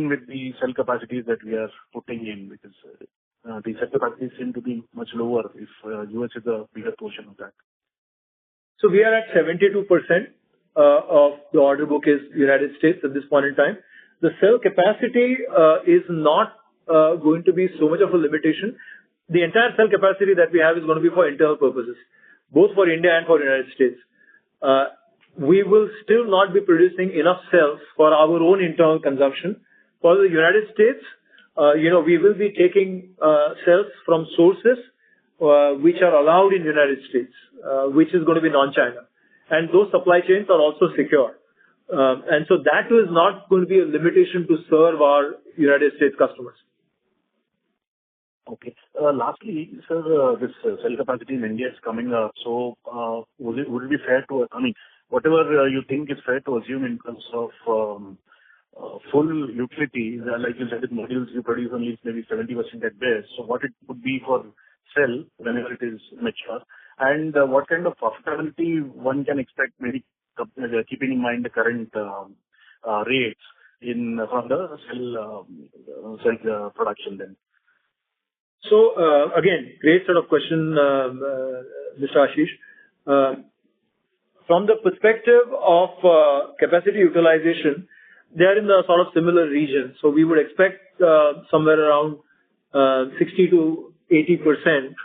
with the cell capacities that we are putting in? Because the cell capacities seem to be much lower if US is a bigger portion of that. So we are at 72% of the order book is United States at this point in time. The cell capacity is not going to be so much of a limitation. The entire cell capacity that we have is going to be for internal purposes, both for India and for the United States. We will still not be producing enough cells for our own internal consumption. For the United States, we will be taking cells from sources which are allowed in the United States, which is going to be non-China. And those supply chains are also secure. And so that is not going to be a limitation to serve our United States customers. Okay. Lastly, sir, this cell capacity in India is coming up. So would it be fair to, whatever you think is fair to assume in terms of full utility, like you said, with modules you produce only maybe 70% at best. So what it would be for cell whenever it is mature, and what kind of profitability one can expect, maybe keeping in mind the current rates from the cell production then. So again, great sort of question, Mr. Ashish. From the perspective of capacity utilization, they are in the sort of similar region. So we would expect somewhere around 60 to 80%,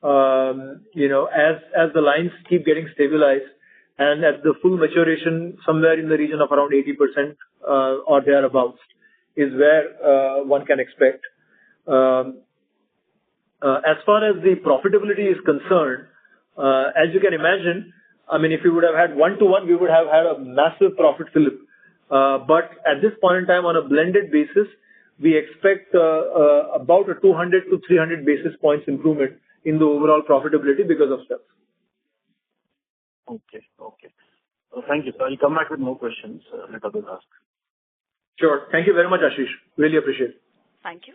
as the lines keep getting stabilized, and at the full maturation, somewhere in the region of around 80% or thereabouts is where one can expect. As far as the profitability is concerned, as you can imagine, if we would have had one-to-one, we would have had a massive profit flip. But at this point in time, on a blended basis, we expect about a 200 to 300 basis points improvement in the overall profitability because of steps. Okay. Thank you, sir. I'll come back with more questions. Let others ask. Sure. Thank you very much, Ashish. Really appreciate it. Thank you.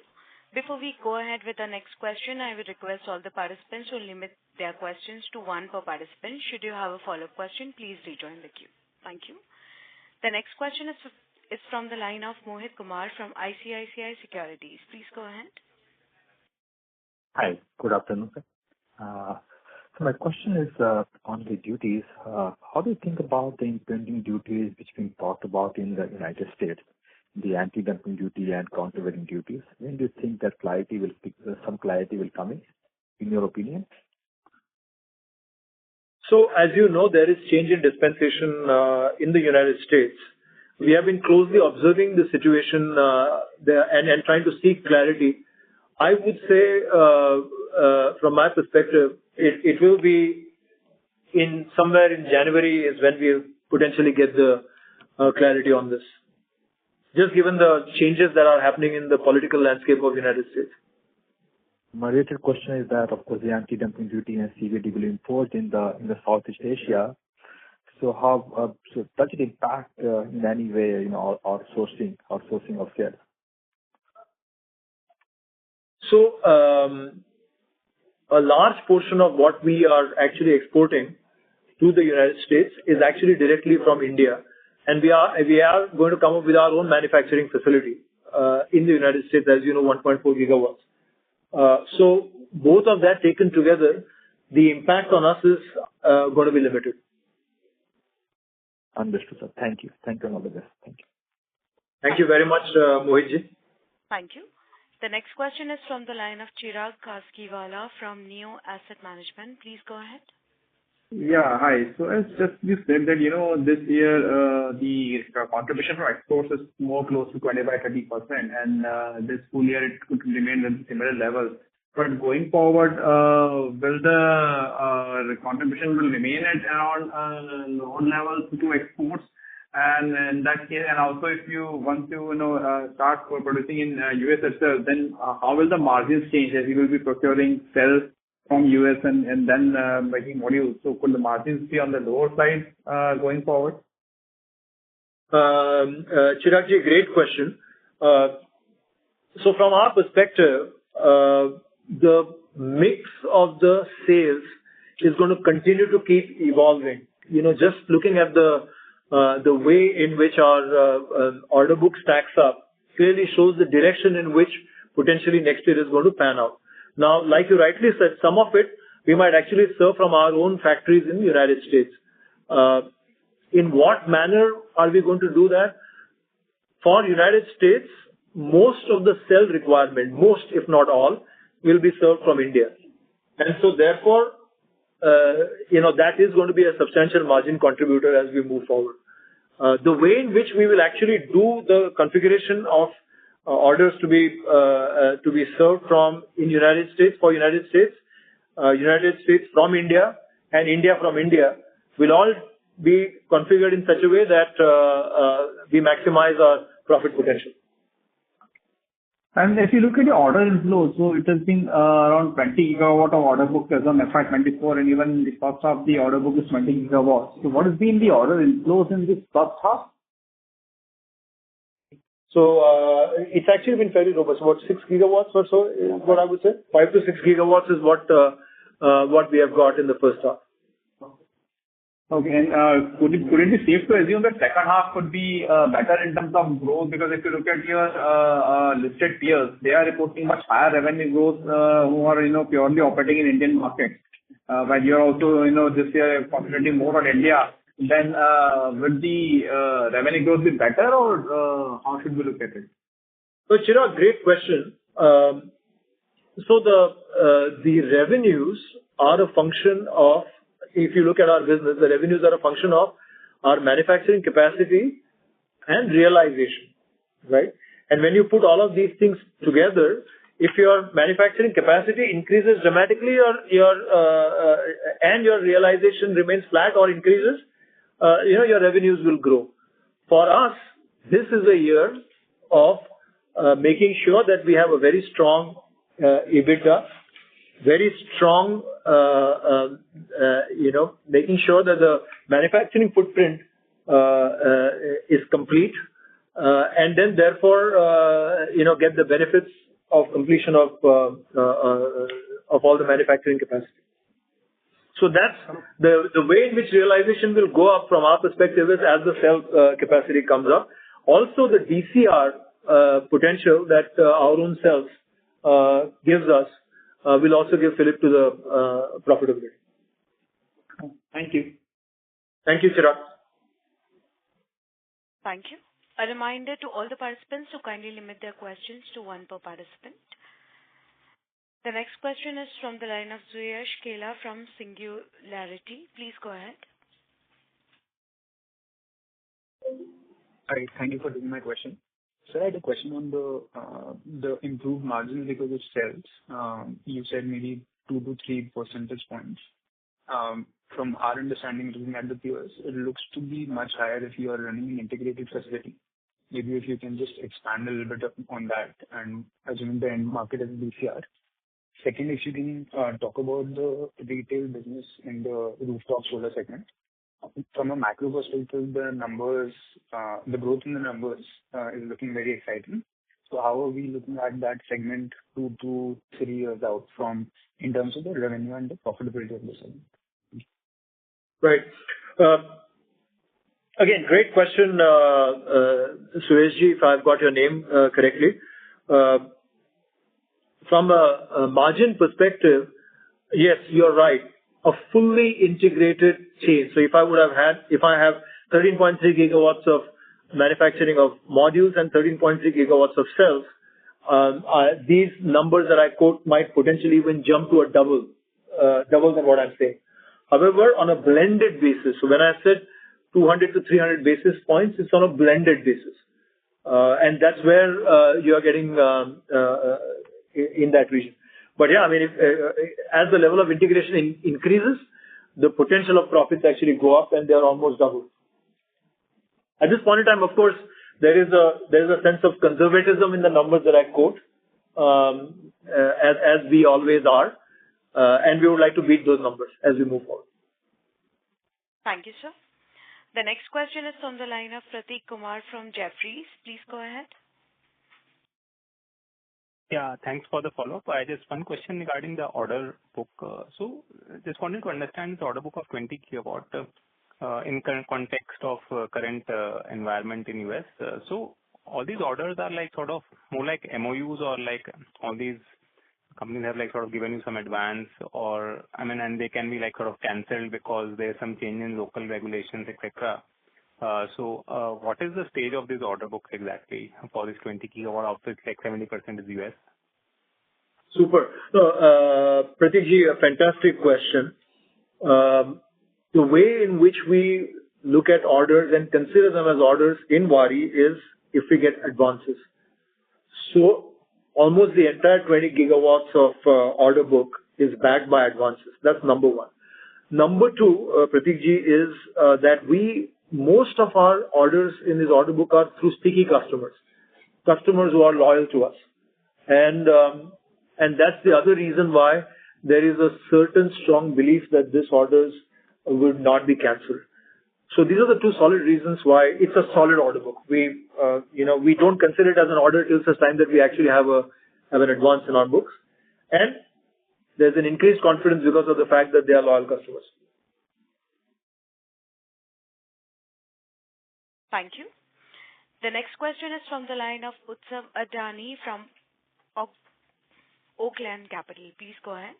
Before we go ahead with the next question, I would request all the participants to limit their questions to one per participant. Should you have a follow-up question, please rejoin the queue. Thank you. The next question is from the line of Mohit Kumar from ICICI Securities. Please go ahead. Hi. Good afternoon, sir. So my question is on the duties. How do you think about the impending duties which being talked about in the United States, the anti-dumping duty and countervailing duties? When do you think that some clarity will come in your opinion? So, as you know, there is change in dispensation in the United States. We have been closely observing the situation there and trying to seek clarity. I would say, from my perspective, it will be somewhere in January is when we'll potentially get the clarity on this. Just given the changes that are happening in the political landscape of the United States. My related question is that, of course, the anti-dumping duty and CVD will import in the Southeast Asia. So how does it impact in any way, our sourcing of sales? So a large portion of what we are actually exporting to the United States is actually directly from India, and we are going to come up with our own manufacturing facility in the United States, as you know, 1.4 gigawatts. So both of that taken together, the impact on us is going to be limited. Understood, sir. Thank you. Thank you and all the best. Thank you. Thank you very much, Mohitji. Thank you. The next question is from the line of Chirag Kaskiwala from Neo Asset Management. Please go ahead. Yeah, hi. So as just you said that, this year the contribution from exports is more close to 25-30%, and this full year it could remain at similar levels. But going forward, will the contribution will remain at around low levels to exports? And in that case, and also if you want to start producing in US itself, then how will the margins change as you will be procuring cells from US and then making modules? So could the margins be on the lower side going forward? Chiragji, great question. So from our perspective, the mix of the sales is going to continue to keep evolving. Just looking at the way in which our order book stacks up, clearly shows the direction in which potentially next year is going to pan out. Now, like you rightly said, some of it we might actually serve from our own factories in the United States. In what manner are we going to do that? For United States, most of the cell requirement, most if not all, will be served from India. And so therefore, that is going to be a substantial margin contributor as we move forward. The way in which we will actually do the configuration of orders to be served from in United States for United States from India, and India from India will all be configured in such a way that we maximize our profit potential. And if you look at the order inflow, so it has been around 20 gigawatt of order book as on FY24, and even the first half the order book is 20 gigawatts. So what has been the order inflows in this first half? So it's actually been fairly robust, about 6 gigawatts or so is what I would say. 5 to 6 gigawatts is what we have got in the first half. Okay. And could it be safe to assume that second half could be better in terms of growth? Because if you look at your listed peers, they are reporting much higher revenue growth who are purely operating in Indian market. But you're also this year concentrating more on India. Then would the revenue growth be better, or how should we look at it? So Chirag, great question. So the revenues are a function of, if you look at our business, the revenues are a function of our manufacturing capacity and realization, right? And when you put all of these things together, if your manufacturing capacity increases dramatically, and your realization remains flat or increases, your revenues will grow. For us, this is a year of making sure that we have a very strong EBITDA, very strong, making sure that the manufacturing footprint is complete, and then therefore, get the benefits of completion of all the manufacturing capacity. So that's the way in which realization will go up from our perspective is as the cell capacity comes up. Also, the DCR potential that our own cells gives us will also give fillip to the profitability. Thank you. Thank you, Chirag. Thank you. A reminder to all the participants to kindly limit their questions to one per participant. The next question is from the line of Suyash Kela from Singularity. Please go ahead. Hi, thank you for taking my question. Sir, I had a question on the improved margins because of sales. You said maybe 2 to 3 percentage points. From our understanding, looking at the peers, it looks to be much higher if you are running an integrated facility. Maybe if you can just expand a little bit on that, and assuming the end market is DCR. Second, if you can talk about the retail business in the rooftop solar segment. From a macro perspective, the growth in the numbers is looking very exciting. So how are we looking at that segment 2 to 3 years out from in terms of the revenue and the profitability of the segment? Right. Again, great question, Sureshji, if I've got your name correctly. From a margin perspective, yes, you're right. A fully integrated chain. So if I have 13.3 gigawatts of manufacturing of modules and 13.3 gigawatts of cells, these numbers that I quote might potentially even jump to a double than what I'm saying. However, on a blended basis, so when I said 200 to 300 basis points, it's on a blended basis. And that's where you are getting in that region. But yeah, I mean, as the level of integration increases, the potential of profits actually go up and they are almost double. At this point in time, of course, there is a sense of conservatism in the numbers that I quote, as we always are, and we would like to beat those numbers as we move forward. Thank you, sir. The next question is from the line of Prateek Kumar from Jefferies. Please go ahead. Yeah, thanks for the follow-up. I just one question regarding the order book. So just wanted to understand the order book of 20 gigawatt in current context of current environment in US. So all these orders are like sort of more like MOUs, or like all these companies have like sort of given you some advance, or I mean, and they can be like sort of cancelled because there's some change in local regulations, etc. What is the stage of this order book exactly for this 20 gigawatt, of which like 70% is US? Super. Pratikji, a fantastic question. The way in which we look at orders and consider them as orders in Waaree is if we get advances. So almost the entire 20 gigawatts of order book is backed by advances. That's number one. Number two, Pratikji, is that most of our orders in this order book are through sticky customers who are loyal to us. And that's the other reason why there is a certain strong belief that these orders would not be cancelled. So these are the two solid reasons why it's a solid order book. We don't consider it as an order till such time that we actually have an advance in our books. And there's an increased confidence because of the fact that they are loyal customers. Thank you. The next question is from the line of Utsav Adani from Oakland Capital. Please go ahead.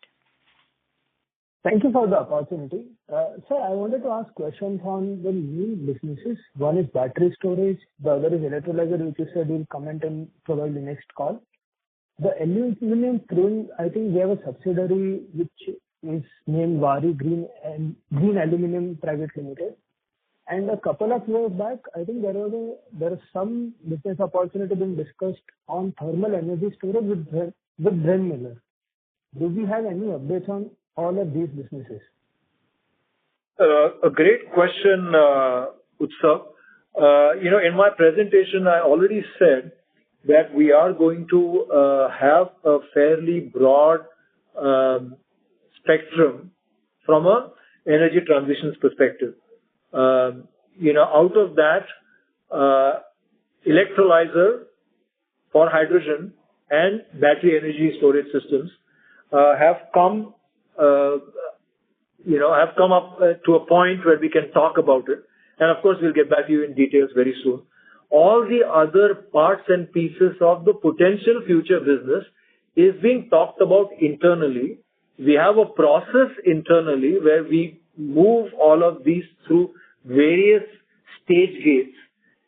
Thank you for the opportunity. Sir, I wanted to ask questions on the new businesses. One is battery storage, the other is electrolyzer, which you said you'll comment on probably next call. The aluminum screen, I think we have a subsidiary which is named Waaree Green Aluminum Private Limited. And a couple of years back, I think there is some business opportunity being discussed on thermal energy storage with Bryn Miller. Do we have any updates on all of these businesses? A great question, Utsav. In my presentation, I already said that we are going to have a fairly broad spectrum from a energy transitions perspective. Out of that, electrolyzer for hydrogen and battery energy storage systems have come up to a point where we can talk about it. And of course, we'll get back to you in details very soon. All the other parts and pieces of the potential future business is being talked about internally. We have a process internally where we move all of these through various stage gates.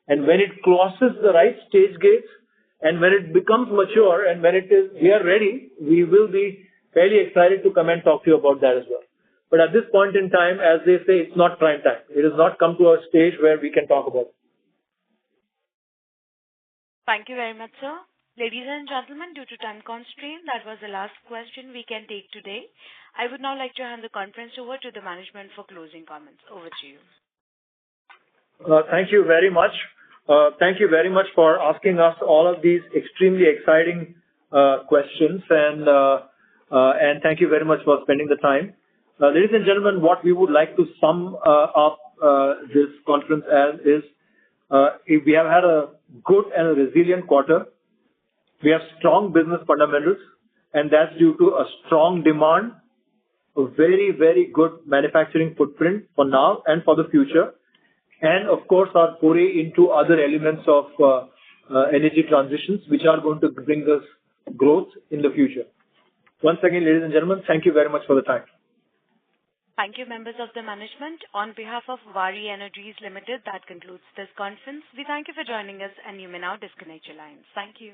And when it crosses the right stage gates, and when it becomes mature, and when we are ready, we will be fairly excited to come and talk to you about that as well. But at this point in time, as they say, it's not prime time. It has not come to a stage where we can talk about it. Thank you very much, sir. Ladies and gentlemen, due to time constraint, that was the last question we can take today. I would now like to hand the conference over to the management for closing comments. Over to you. Thank you very much. Thank you very much for asking us all of these extremely exciting questions, and thank you very much for spending the time. Ladies and gentlemen, what we would like to sum up this conference as is we have had a good and a resilient quarter. We have strong business fundamentals, and that's due to a strong demand, a very, very good manufacturing footprint for now and for the future. And of course, our foray into other elements of energy transitions, which are going to bring us growth in the future. Once again, ladies and gentlemen, thank you very much for the time. Thank you, members of the management. On behalf of Waaree Energies Limited, that concludes this conference. We thank you for joining us, and you may now disconnect your lines. Thank you.